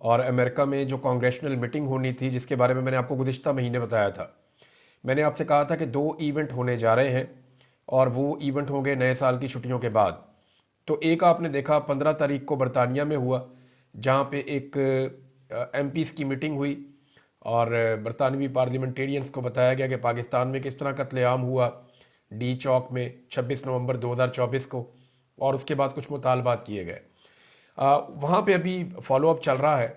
اور امریکہ میں جو کانگریشنل میٹنگ ہونی تھی جس کے بارے میں نے آپ کو گزشتہ مہینے بتایا تھا، میں نے آپ سے کہا تھا کہ 2 ایونٹ ہونے جا رہے ہیں اور وہ ایونٹ ہوں گے نئے سال کی چھٹیوں کے بعد۔ تو ایک آپ نے دیکھا 15 تاریخ کو برطانیہ میں ہوا، جہاں پہ ایک ایم پیز کی میٹنگ ہوئی اور برطانوی پارلیمنٹیرینز کو بتایا گیا کہ پاکستان میں کس طرح قتل عام ہوا ڈی چوک میں 26 نومبر 2024 کو، اور اس کے بعد کچھ مطالبات کیے گئے۔ وہاں پہ ابھی فالو اپ چل رہا ہے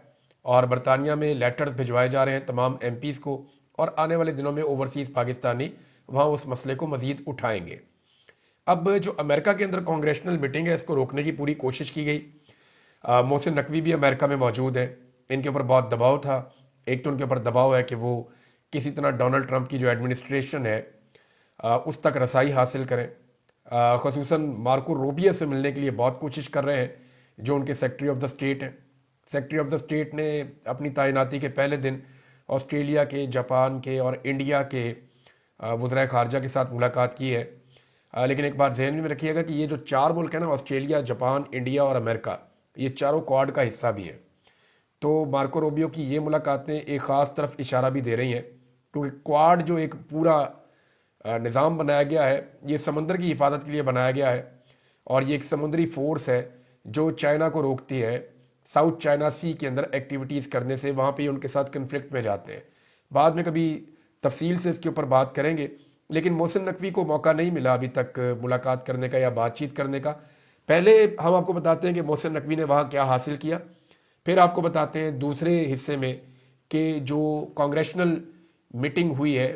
اور برطانیہ میں لیٹرز بھجوائے جا رہے ہیں تمام ایم پیز کو، اور آنے والے دنوں میں اوورسیز پاکستانی وہاں اس مسئلے کو مزید اٹھائیں گے۔ اب جو امریکہ کے اندر کانگریشنل میٹنگ ہے اس کو روکنے کی پوری کوشش کی گئی۔ محسن نقوی بھی امریکہ میں موجود ہیں، ان کے اوپر بہت دباؤ تھا۔ ایک تو ان کے اوپر دباؤ ہے کہ وہ کسی طرح ڈونلڈ ٹرمپ کی جو ایڈمنسٹریشن ہے اس تک رسائی حاصل کریں، خصوصاً مارکو روبیو سے ملنے کے لیے بہت کوشش کر رہے ہیں جو ان کے سیکٹری آف دا اسٹیٹ ہیں۔ سیکٹری آف دا اسٹیٹ نے اپنی تعیناتی کے پہلے دن آسٹریلیا کے، جاپان کے اور انڈیا کے وزرائے خارجہ کے ساتھ ملاقات کی ہے۔ لیکن ایک بات ذہن میں رکھیے گا کہ یہ جو 4 ملک ہیں نا، آسٹریلیا، جاپان، انڈیا اور امریکہ، یہ چاروں کوڈ کا حصہ بھی ہیں۔ تو مارکو روبیو کی یہ ملاقاتیں ایک خاص طرف اشارہ بھی دے رہی ہیں، کیونکہ کوڈ جو ایک پورا نظام بنایا گیا ہے یہ سمندر کی حفاظت کے لیے بنایا گیا ہے، اور یہ ایک سمندری فورس ہے جو چائنا کو روکتی ہے ساؤتھ چائنا سی کے اندر ایکٹیویٹیز کرنے سے۔ وہاں پہ ان کے ساتھ کنفلکٹ میں جاتے ہیں، بعد میں کبھی تفصیل سے اس کے اوپر بات کریں گے۔ لیکن محسن نقوی کو موقع نہیں ملا ابھی تک ملاقات کرنے کا یا بات چیت کرنے کا۔ پہلے ہم آپ کو بتاتے ہیں کہ محسن نقوی نے وہاں کیا حاصل کیا، پھر آپ کو بتاتے ہیں دوسرے حصے میں کہ جو کانگریشنل میٹنگ ہوئی ہے،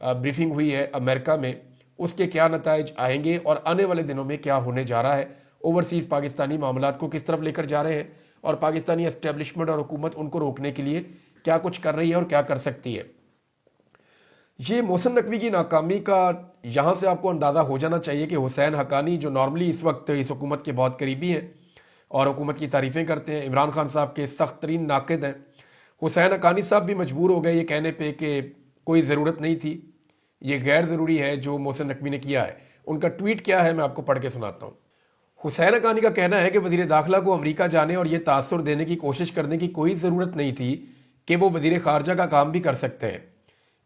بریفنگ ہوئی ہے امریکہ میں، اس کے کیا نتائج آئیں گے اور آنے والے دنوں میں کیا ہونے جا رہا ہے، اوورسیز پاکستانی معاملات کو کس طرف لے کر جا رہے ہیں، اور پاکستانی اسٹیبلشمنٹ اور حکومت ان کو روکنے کے لیے کیا کچھ کر رہی ہے اور کیا کر سکتی ہے۔ یہ محسن نقوی کی ناکامی کا یہاں سے آپ کو اندازہ ہو جانا چاہیے کہ حسین حقانی جو نارملی اس وقت اس حکومت کے بہت قریبی ہیں اور حکومت کی تعریفیں کرتے ہیں، عمران خان صاحب کے سخت ترین ناقد ہیں، حسین حقانی صاحب بھی مجبور ہو گئے یہ کہنے پہ کہ کوئی ضرورت نہیں تھی، یہ غیر ضروری ہے جو محسن نقوی نے کیا ہے۔ ان کا ٹویٹ کیا ہے میں آپ کو پڑھ کے سناتا ہوں۔ حسین حقانی کا کہنا ہے کہ وزیر داخلہ کو امریکہ جانے اور یہ تاثر دینے کی کوشش کرنے کی کوئی ضرورت نہیں تھی کہ وہ وزیر خارجہ کا کام بھی کر سکتے ہیں۔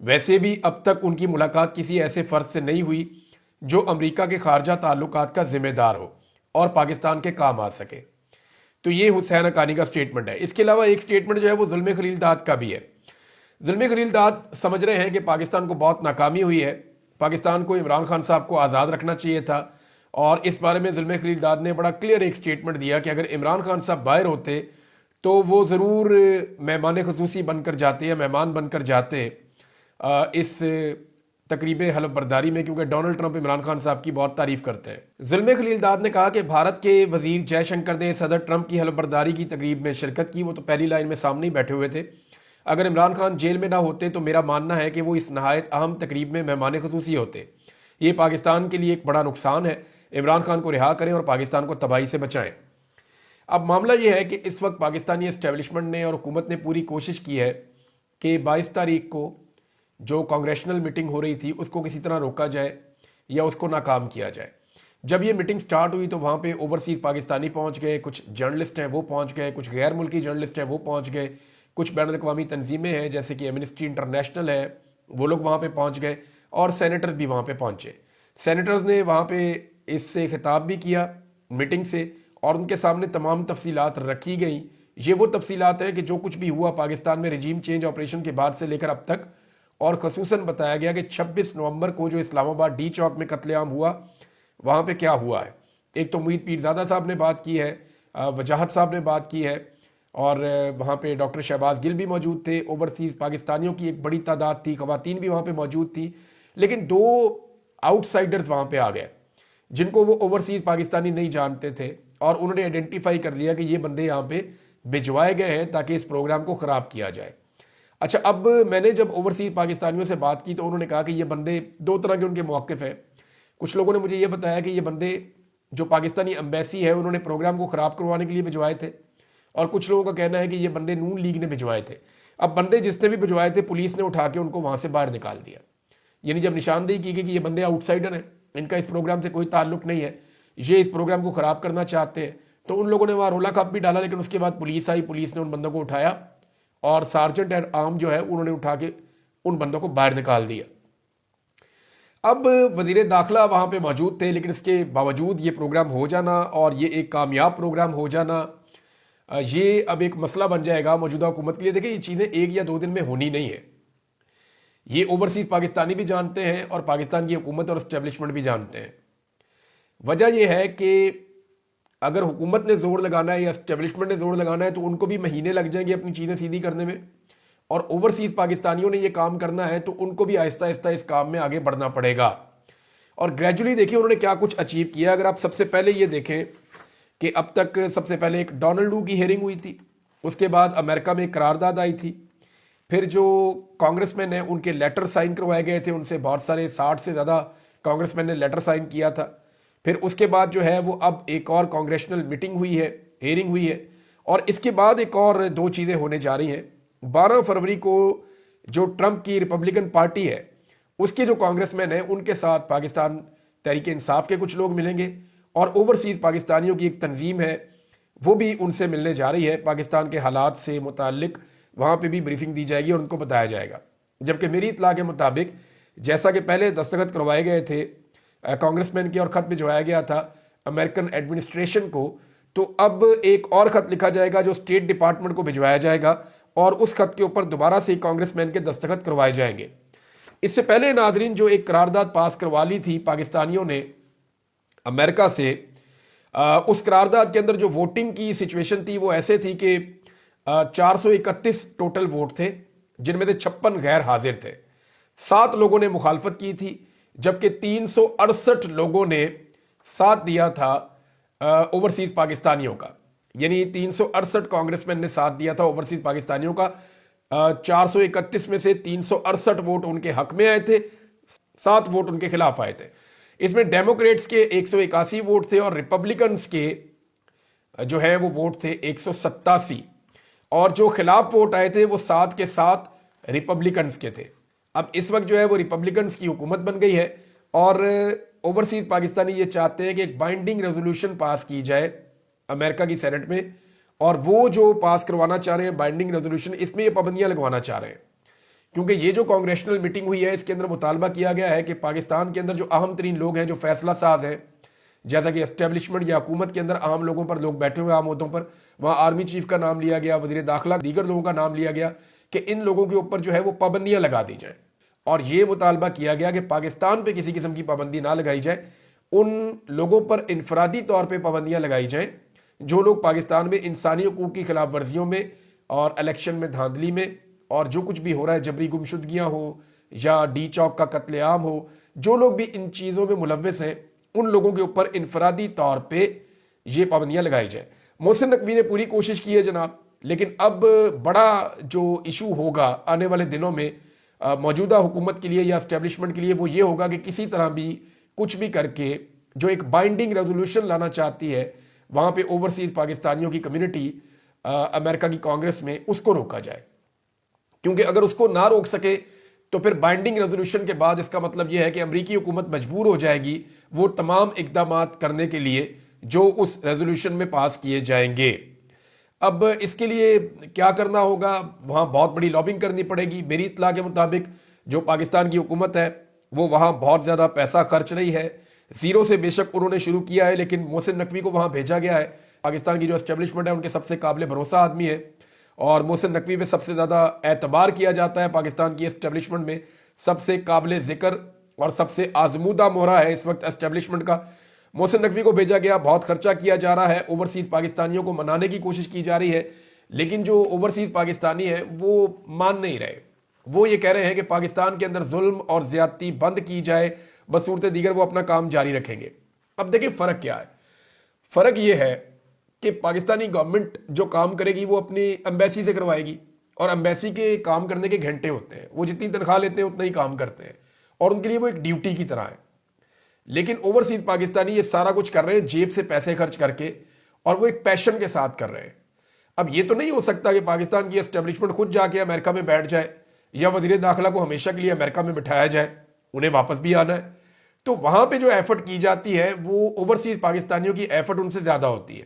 ویسے بھی اب تک ان کی ملاقات کسی ایسے فرد سے نہیں ہوئی جو امریکہ کے خارجہ تعلقات کا ذمہ دار ہو اور پاکستان کے کام آ سکے۔ تو یہ حسین حقانی کا سٹیٹمنٹ ہے۔ اس کے علاوہ ایک سٹیٹمنٹ جو ہے وہ ظلم خلیل داد کا بھی ہے۔ ظلم خلیل داد سمجھ رہے ہیں کہ پاکستان کو بہت ناکامی ہوئی ہے، پاکستان کو عمران خان صاحب کو آزاد رکھنا چاہیے تھا، اور اس بارے میں ظلم خلیل داد نے بڑا کلیئر ایک سٹیٹمنٹ دیا کہ اگر عمران خان صاحب باہر ہوتے تو وہ ضرور مہمان خصوصی بن کر جاتے یا مہمان بن کر جاتے اس تقریب حلف برداری میں، کیونکہ ڈونلڈ ٹرمپ عمران خان صاحب کی بہت تعریف کرتے ہیں۔ ظلم خلیل داد نے کہا کہ بھارت کے وزیر جے شنکر نے صدر ٹرمپ کی حلف برداری کی تقریب میں شرکت کی، وہ تو پہلی لائن میں سامنے ہی بیٹھے ہوئے تھے۔ اگر عمران خان جیل میں نہ ہوتے تو میرا ماننا ہے کہ وہ اس نہایت اہم تقریب میں مہمان خصوصی ہوتے۔ یہ پاکستان کے لیے ایک بڑا نقصان ہے، عمران خان کو رہا کریں اور پاکستان کو تباہی سے بچائیں۔ اب معاملہ یہ ہے کہ اس وقت پاکستانی اسٹیبلشمنٹ نے اور حکومت نے پوری کوشش کی ہے کہ 22 تاریخ کو جو کانگریشنل میٹنگ ہو رہی تھی اس کو کسی طرح روکا جائے یا اس کو ناکام کیا جائے۔ جب یہ میٹنگ سٹارٹ ہوئی تو وہاں پہ اوورسیز پاکستانی پہنچ گئے، کچھ جرنلسٹ ہیں وہ پہنچ گئے، کچھ غیر ملکی جرنلسٹ ہیں وہ پہنچ گئے، کچھ بین الاقوامی تنظیمیں ہیں جیسے کہ ایمنسٹی انٹرنیشنل ہے، وہ لوگ وہاں پہ پہنچ گئے، اور سینیٹرز بھی وہاں پہ پہنچے۔ سینیٹرز نے وہاں پہ اس سے خطاب بھی کیا میٹنگ سے، اور ان کے سامنے تمام تفصیلات رکھی گئیں۔ یہ وہ تفصیلات ہیں کہ جو کچھ بھی ہوا پاکستان میں رجیم چینج آپریشن کے بعد سے لے کر اب تک، اور خصوصاً بتایا گیا کہ 26 نومبر کو جو اسلام آباد ڈی چوک میں قتل عام ہوا وہاں پہ کیا ہوا ہے۔ ایک تو محیط پیرزادہ صاحب نے بات کی ہے، وجاہت صاحب نے بات کی ہے، اور وہاں پہ ڈاکٹر شہباز گل بھی موجود تھے، اوورسیز پاکستانیوں کی ایک بڑی تعداد تھی، خواتین بھی وہاں پہ موجود تھی، لیکن 2 آؤٹ سائڈرز وہاں پہ آ گئے جن کو وہ اوورسیز پاکستانی نہیں جانتے تھے، اور انہوں نے آئیڈینٹیفائی کر لیا کہ یہ بندے یہاں پہ بھجوائے گئے ہیں تاکہ اس پروگرام کو خراب کیا جائے۔ اچھا، اب میں نے جب اوورسیز پاکستانیوں سے بات کی تو انہوں نے کہا کہ یہ بندے 2 طرح کے ان کے موقف ہیں۔ کچھ لوگوں نے مجھے یہ بتایا کہ یہ بندے جو پاکستانی امبیسی ہے انہوں نے پروگرام کو خراب کروانے کے لیے بھجوائے تھے، اور کچھ لوگوں کا کہنا ہے کہ یہ بندے نون لیگ نے بھجوائے تھے۔ اب بندے جس نے بھی بھجوائے تھے پولیس نے اٹھا کے ان کو وہاں سے باہر نکال دیا، یعنی جب نشاندہی کی گئی کہ یہ بندے آؤٹ سائڈر ہیں، ان کا اس پروگرام سے کوئی تعلق نہیں ہے، یہ اس پروگرام کو خراب کرنا چاہتے ہیں، تو ان لوگوں نے وہاں رولا کپ بھی ڈالا، لیکن اس کے بعد پولیس آئی، پولیس نے ان بندوں کو اٹھایا اور سارجنٹ ایٹ آرم جو ہے انہوں نے اٹھا کے ان بندوں کو باہر نکال دیا۔ اب وزیر داخلہ وہاں پہ موجود تھے، لیکن اس کے باوجود یہ پروگرام ہو جانا اور یہ ایک کامیاب پروگرام ہو جانا، یہ اب ایک مسئلہ بن جائے گا موجودہ حکومت کے لیے۔ دیکھیں، یہ چیزیں ایک یا دو دن میں ہونی نہیں ہے، یہ اوورسیز پاکستانی بھی جانتے ہیں اور پاکستان کی حکومت اور اسٹیبلشمنٹ بھی جانتے ہیں۔ وجہ یہ ہے کہ اگر حکومت نے زور لگانا ہے یا اسٹیبلشمنٹ نے زور لگانا ہے تو ان کو بھی مہینے لگ جائیں گے اپنی چیزیں سیدھی کرنے میں، اور اوورسیز پاکستانیوں نے یہ کام کرنا ہے تو ان کو بھی آہستہ آہستہ اس کام میں آگے بڑھنا پڑے گا۔ اور گریجولی دیکھیں انہوں نے کیا کچھ اچیو کیا۔ اگر آپ سب سے پہلے یہ دیکھیں کہ اب تک سب سے پہلے ایک ڈونلڈ کی ہیئرنگ ہوئی تھی، اس کے بعد امریکہ میں ایک قرارداد آئی تھی، پھر جو کانگریس مین ہیں ان کے لیٹر سائن کروائے گئے تھے، ان سے بہت سارے 60 سے زیادہ کانگریس مین نے لیٹر سائن کیا تھا۔ پھر اس کے بعد جو ہے وہ اب ایک اور کانگریشنل میٹنگ ہوئی ہے، ہیئرنگ ہوئی ہے، اور اس کے بعد ایک اور دو چیزیں ہونے جا رہی ہیں۔ 12 فروری کو جو ٹرمپ کی ریپبلکن پارٹی ہے اس کے جو کانگریس مین ہیں ان کے ساتھ پاکستان تحریک انصاف کے کچھ لوگ ملیں گے، اور اوورسیز پاکستانیوں کی ایک تنظیم ہے وہ بھی ان سے ملنے جا رہی ہے۔ پاکستان کے حالات سے متعلق وہاں پہ بھی بریفنگ دی جائے گی اور ان کو بتایا جائے گا۔ جبکہ میری اطلاع کے مطابق جیسا کہ پہلے دستخط کروائے گئے تھے کانگریس مین کے اور خط بھجوایا گیا تھا امریکن ایڈمنسٹریشن کو، تو اب ایک اور خط لکھا جائے گا جو اسٹیٹ ڈپارٹمنٹ کو بھجوایا جائے گا، اور اس خط کے اوپر دوبارہ سے کانگریس مین کے دستخط کروائے جائیں گے۔ اس سے پہلے ناظرین جو ایک قرارداد پاس کروا لی تھی پاکستانیوں نے امریکہ سے، اس قرارداد کے اندر جو ووٹنگ کی سچویشن تھی وہ ایسے تھی کہ 431 ٹوٹل ووٹ تھے، جن میں سے 56 غیر حاضر تھے، 7 لوگوں نے مخالفت کی تھی، جبکہ 368 لوگوں نے ساتھ دیا تھا اوورسیز پاکستانیوں کا، یعنی 368 کانگریس مین نے ساتھ دیا تھا اوورسیز پاکستانیوں کا۔ 431 میں سے 368 ووٹ ان کے حق میں آئے تھے، 7 ووٹ ان کے خلاف آئے تھے۔ اس میں ڈیموکریٹس کے 181 ووٹ تھے اور ریپبلکنز کے جو ہیں وہ ووٹ تھے 187، اور جو خلاف ووٹ آئے تھے وہ 7 کے 7 ریپبلکنز کے تھے۔ اب اس وقت جو ہے وہ ریپبلکنز کی حکومت بن گئی ہے، اور اوورسیز پاکستانی یہ چاہتے ہیں کہ ایک بائنڈنگ ریزولوشن پاس کی جائے امریکہ کی سینٹ میں، اور وہ جو پاس کروانا چاہ رہے ہیں بائنڈنگ ریزولوشن، اس میں یہ پابندیاں لگوانا چاہ رہے ہیں، کیونکہ یہ جو کانگریشنل میٹنگ ہوئی ہے اس کے اندر مطالبہ کیا گیا ہے کہ پاکستان کے اندر جو اہم ترین لوگ ہیں، جو فیصلہ ساز ہیں، جیسا کہ اسٹیبلشمنٹ یا حکومت کے اندر عام لوگوں پر لوگ بیٹھے ہوئے عام عہدوں پر، وہاں آرمی چیف کا نام لیا گیا، وزیر داخلہ، دیگر لوگوں کا نام لیا گیا کہ ان لوگوں کے اوپر جو ہے وہ پابندیاں لگا دی جائیں، اور یہ مطالبہ کیا گیا کہ پاکستان پہ کسی قسم کی پابندی نہ لگائی جائے، ان لوگوں پر انفرادی طور پہ پابندیاں لگائی جائیں جو لوگ پاکستان میں انسانی حقوق کی خلاف ورزیوں میں اور الیکشن میں دھاندلی میں اور جو کچھ بھی ہو رہا ہے، جبری گمشدگیاں ہوں یا ڈی چوک کا قتل عام ہو، جو لوگ بھی ان چیزوں میں ملوث ہیں ان لوگوں کے اوپر انفرادی طور پہ یہ پابندیاں لگائی جائیں۔ محسن نقوی نے پوری کوشش کی ہے جناب، لیکن اب بڑا جو ایشو ہوگا آنے والے دنوں میں موجودہ حکومت کے لیے یا اسٹیبلشمنٹ کے لیے وہ یہ ہوگا کہ کسی طرح بھی کچھ بھی کر کے جو ایک بائنڈنگ ریزولوشن لانا چاہتی ہے وہاں پہ اوورسیز پاکستانیوں کی کمیونٹی امریکہ کی کانگریس میں، اس کو روکا جائے، کیونکہ اگر اس کو نہ روک سکے تو پھر بائنڈنگ ریزولوشن کے بعد اس کا مطلب یہ ہے کہ امریکی حکومت مجبور ہو جائے گی وہ تمام اقدامات کرنے کے لیے جو اس ریزولوشن میں پاس کیے جائیں گے۔ اب اس کے لیے کیا کرنا ہوگا؟ وہاں بہت بڑی لابنگ کرنی پڑے گی۔ میری اطلاع کے مطابق جو پاکستان کی حکومت ہے وہ وہاں بہت زیادہ پیسہ خرچ رہی ہے، زیرو سے بے شک انہوں نے شروع کیا ہے، لیکن محسن نقوی کو وہاں بھیجا گیا ہے۔ پاکستان کی جو اسٹیبلشمنٹ ہے ان کے سب سے قابل بھروسہ آدمی ہے، اور محسن نقوی پہ سب سے زیادہ اعتبار کیا جاتا ہے پاکستان کی اسٹیبلشمنٹ میں، سب سے قابل ذکر اور سب سے آزمودہ مہرہ ہے اس وقت اسٹیبلشمنٹ کا۔ محسن نقوی کو بھیجا گیا، بہت خرچہ کیا جا رہا ہے، اوورسیز پاکستانیوں کو منانے کی کوشش کی جا رہی ہے، لیکن جو اوورسیز پاکستانی ہیں وہ مان نہیں رہے۔ وہ یہ کہہ رہے ہیں کہ پاکستان کے اندر ظلم اور زیادتی بند کی جائے، بصورت دیگر وہ اپنا کام جاری رکھیں گے۔ اب دیکھیں فرق کیا ہے، فرق یہ ہے کہ پاکستانی گورنمنٹ جو کام کرے گی وہ اپنی ایمبیسی سے کروائے گی، اور ایمبیسی کے کام کرنے کے گھنٹے ہوتے ہیں، وہ جتنی تنخواہ لیتے ہیں اتنا ہی کام کرتے ہیں، اور ان کے لیے وہ ایک ڈیوٹی کی طرح ہے۔ لیکن اوورسیز پاکستانی یہ سارا کچھ کر رہے ہیں جیب سے پیسے خرچ کر کے، اور وہ ایک پیشن کے ساتھ کر رہے ہیں۔ اب یہ تو نہیں ہو سکتا کہ پاکستان کی اسٹیبلشمنٹ خود جا کے امریکہ میں بیٹھ جائے، یا وزیر داخلہ کو ہمیشہ کے لیے امریکہ میں بٹھایا جائے، انہیں واپس بھی آنا ہے۔ تو وہاں پہ جو ایفرٹ کی جاتی ہے وہ اوورسیز پاکستانیوں کی ایفرٹ ان سے زیادہ ہوتی ہے،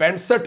65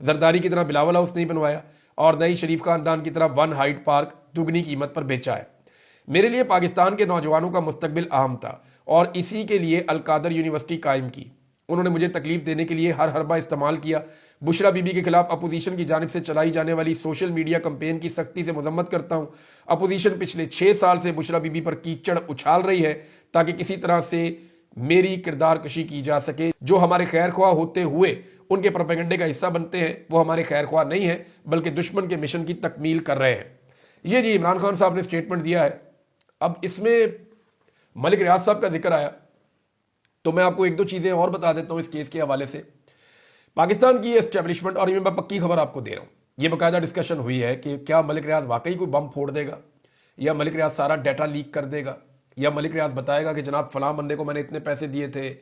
زرداری کی طرح بلاول ہاؤس نہیں بنوایا اور نئی شریف خاندان کی طرح ون ہائٹ پارک دگنی قیمت پر بیچا ہے۔ میرے لیے پاکستان کے نوجوانوں کا مستقبل اہم تھا اور اسی کے لیے القادر یونیورسٹی قائم کی۔ انہوں نے مجھے تکلیف دینے کے لیے ہر حربہ استعمال کیا۔ بشرا بی بی کے خلاف اپوزیشن کی جانب سے چلائی جانے والی سوشل میڈیا کمپین کی سختی سے مذمت کرتا ہوں۔ اپوزیشن پچھلے 6 سال سے بشرا بی بی پر کیچڑ اچھال رہی ہے تاکہ کسی طرح سے میری کردار کشی کی جا سکے۔ جو ہمارے خیر خواہ ہوتے ہوئے ان کے پروپیگنڈے کا حصہ بنتے ہیں وہ ہمارے خیر خواہ نہیں ہیں بلکہ دشمن کے مشن کی تکمیل کر رہے ہیں۔ یہ جی عمران خان صاحب نے سٹیٹمنٹ دیا ہے۔ اب اس میں ملک ریاض صاحب کا ذکر آیا تو میں آپ کو 1-2 چیزیں اور بتا دیتا ہوں اس کیس کے حوالے سے۔ پاکستان کی اسٹیبلشمنٹ، اور یہ میں پکی خبر آپ کو دے رہا ہوں، یہ باقاعدہ ڈسکشن ہوئی ہے کہ کیا ملک ریاض واقعی کوئی بم پھوڑ دے گا، یا ملک ریاض سارا ڈیٹا لیک کر دے گا، یا ملک ریاض بتائے گا کہ جناب فلاں بندے کو میں نے اتنے پیسے دیے تھے،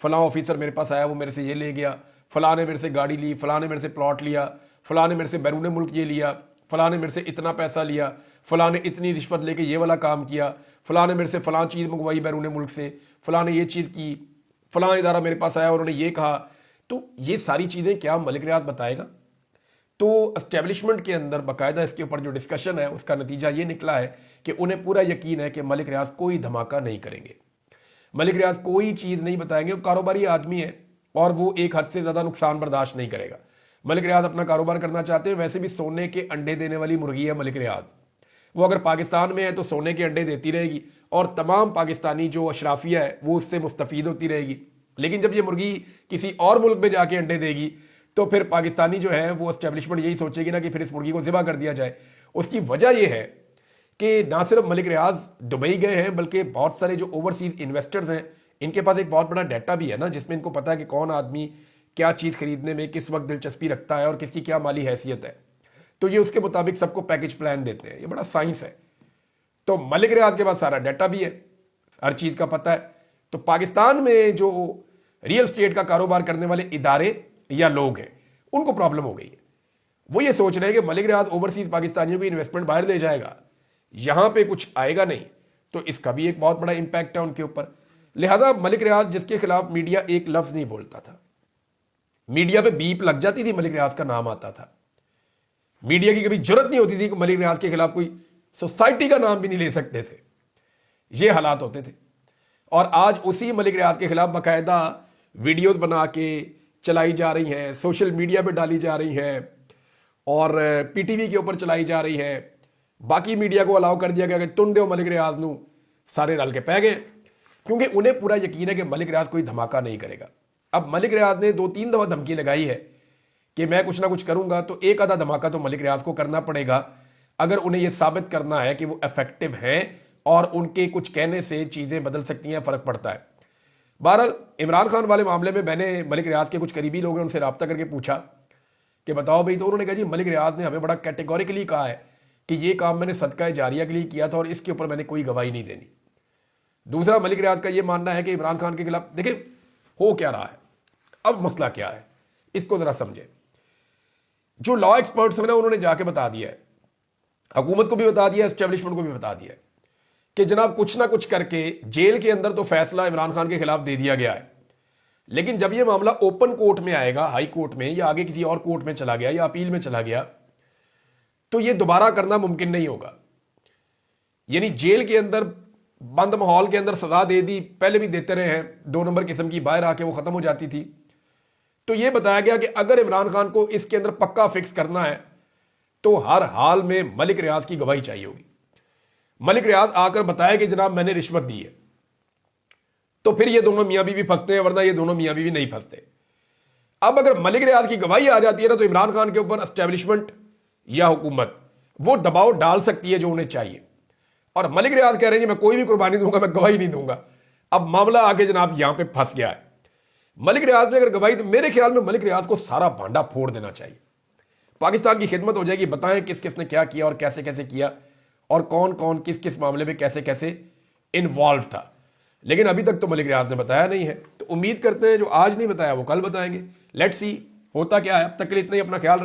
فلاں آفیسر میرے پاس آیا وہ میرے سے یہ لے گیا، فلاں نے میرے سے گاڑی لی، فلاں نے میرے سے پلاٹ لیا، فلاں نے میرے سے بیرون ملک یہ لیا، فلاں نے میرے سے اتنا پیسہ لیا، فلاں نے اتنی رشوت لے کے یہ والا کام کیا، فلاں نے میرے سے فلاں چیز منگوائی بیرون ملک سے، فلاں نے یہ چیز کی، فلاں ادارہ میرے پاس آیا انہوں نے یہ کہا۔ تو یہ ساری چیزیں کیا ملک ریاض بتائے گا؟ تو اسٹیبلشمنٹ کے اندر باقاعدہ اس کے اوپر جو ڈسکشن ہے اس کا نتیجہ یہ نکلا ہے کہ انہیں پورا یقین ہے کہ ملک ریاض کوئی دھماکہ نہیں کریں گے، ملک ریاض کوئی چیز نہیں بتائیں گے۔ وہ کاروباری آدمی ہے اور وہ ایک حد سے زیادہ نقصان برداشت نہیں کرے گا۔ ملک ریاض اپنا کاروبار کرنا چاہتے ہیں، ویسے بھی سونے کے انڈے دینے والی مرغی ہے ملک ریاض۔ وہ اگر پاکستان میں ہے تو سونے کے انڈے دیتی رہے گی اور تمام پاکستانی جو اشرافیہ ہے وہ اس سے مستفید ہوتی رہے گی۔ لیکن جب یہ مرغی کسی اور ملک میں جا کے انڈے دے گی تو پھر پاکستانی جو ہے وہ اسٹیبلشمنٹ یہی سوچے گی نا کہ پھر اس مرغی کو ذبح کر دیا جائے۔ اس کی وجہ یہ ہے کہ نہ صرف ملک ریاض دبئی گئے ہیں بلکہ بہت سارے جو اوورسیز انویسٹرز ہیں ان کے پاس ایک بہت بڑا ڈیٹا بھی ہے نا، جس میں ان کو پتا ہے کہ کون آدمی کیا چیز خریدنے میں کس وقت دلچسپی رکھتا ہے اور کس کی کیا مالی حیثیت ہے، تو یہ اس کے مطابق سب کو پیکج پلان دیتے ہیں۔ یہ بڑا سائنس ہے۔ تو ملک ریاض کے پاس سارا ڈیٹا بھی ہے، ہر چیز کا پتہ ہے۔ تو پاکستان میں جو ریئل اسٹیٹ کا کاروبار کرنے والے ادارے یا لوگ ہیں ان کو پرابلم ہو گئی ہے۔ وہ یہ سوچ رہے ہیں کہ ملک ریاض اوورسیز پاکستانیوں کی انویسٹمنٹ باہر لے جائے گا، یہاں پہ کچھ آئے گا نہیں، تو اس کا بھی ایک بہت بڑا امپیکٹ ہے ان کے اوپر۔ لہذا ملک ریاض جس کے خلاف میڈیا ایک لفظ نہیں بولتا تھا، میڈیا پہ بیپ لگ جاتی تھی ملک ریاض کا نام آتا تھا، میڈیا کی کبھی جرت نہیں ہوتی تھی کہ ملک ریاض کے خلاف کوئی سوسائٹی کا نام بھی نہیں لے سکتے تھے، یہ حالات ہوتے تھے۔ اور آج اسی ملک ریاض کے خلاف باقاعدہ ویڈیوز بنا کے چلائی جا رہی ہیں، سوشل میڈیا پہ ڈالی جا رہی ہیں اور پی ٹی وی کے اوپر چلائی جا رہی ہیں۔ باقی میڈیا کو الاؤ کر دیا گیا کہ تن دیو ملک ریاض نو، سارے رل کے پہ گئے، کیونکہ انہیں پورا یقین ہے کہ ملک ریاض کوئی دھماکہ نہیں کرے گا۔ اب ملک ریاض نے 2-3 دفعہ دھمکی لگائی ہے کہ میں کچھ نہ کچھ کروں گا، تو ایک آدھا دھماکہ تو ملک ریاض کو کرنا پڑے گا اگر انہیں یہ ثابت کرنا ہے کہ وہ افیکٹو ہیں اور ان کے کچھ کہنے سے چیزیں بدل سکتی ہیں، فرق پڑتا ہے۔ بہرحال عمران خان والے معاملے میں میں نے ملک ریاض کے کچھ قریبی لوگ ہیں ان سے رابطہ کر کے پوچھا کہ بتاؤ بھائی، تو انہوں نے کہا جی ملک ریاض نے ہمیں بڑا کیٹیگوریکلی کہا ہے کہ یہ کام میں نے صدقہ جاریہ کے لیے کیا تھا اور اس کے اوپر میں نے کوئی گواہی نہیں دینی۔ دوسرا، ملک ریاض کا یہ ماننا ہے کہ عمران خان کے خلاف دیکھیں ہو کیا رہا ہے، اب مسئلہ کیا ہے اس کو ذرا سمجھیں۔ جو لا ایکسپرٹس ہیں نا انہوں نے جا کے بتا دیا ہے، حکومت کو بھی بتا دیا ہے، اسٹیبلشمنٹ کو بھی بتا دیا ہے کہ جناب کچھ نہ کچھ کر کے جیل کے اندر تو فیصلہ عمران خان کے خلاف دے دیا گیا ہے، لیکن جب یہ معاملہ اوپن کورٹ میں آئے گا، ہائی کورٹ میں یا آگے کسی اور کورٹ میں چلا گیا یا اپیل میں چلا گیا، تو یہ دوبارہ کرنا ممکن نہیں ہوگا۔ یعنی جیل کے اندر بند ماحول کے اندر سزا دے دی، پہلے بھی دیتے رہے ہیں، 2 نمبر قسم کی، باہر آ کے وہ ختم ہو جاتی تھی۔ تو یہ بتایا گیا کہ اگر عمران خان کو اس کے اندر پکا فکس کرنا ہے تو ہر حال میں ملک ریاض کی گواہی چاہیے ہوگی۔ ملک ریاض آ کر بتایا کہ جناب میں نے رشوت دی ہے، تو پھر یہ دونوں میاں بیوی پھنستے ہیں، ورنہ یہ دونوں میاں بیوی نہیں پھنستے۔ اب اگر ملک ریاض کی گواہی آ جاتی ہے نا تو عمران خان کے اوپر اسٹیبلشمنٹ یا حکومت وہ دباؤ ڈال سکتی ہے جو انہیں چاہیے، اور ملک ریاض کہہ رہے ہیں کہ میں کوئی بھی قربانی دوں گا، میں گواہی نہیں دوں گا۔ اب معاملہ آگے جناب یہاں پہ پھنس گیا ہے۔ ملک ریاض نے اگر گواہی، تو میرے خیال میں ملک ریاض کو سارا بھانڈا پھوڑ دینا چاہیے، پاکستان کی خدمت ہو جائے گی، بتائیں کس کس نے کیا کیا اور کیسے کیسے کیا اور کون کون کس کس معاملے میں کیسے کیسے انوالو تھا۔ لیکن ابھی تک تو ملک ریاض نے بتایا نہیں ہے، تو امید کرتے ہیں جو آج نہیں بتایا وہ کل بتائیں گے۔ لیٹس سی ہوتا کیا ہے۔ اب تک کے لیے اتنا ہی، اپنا خیال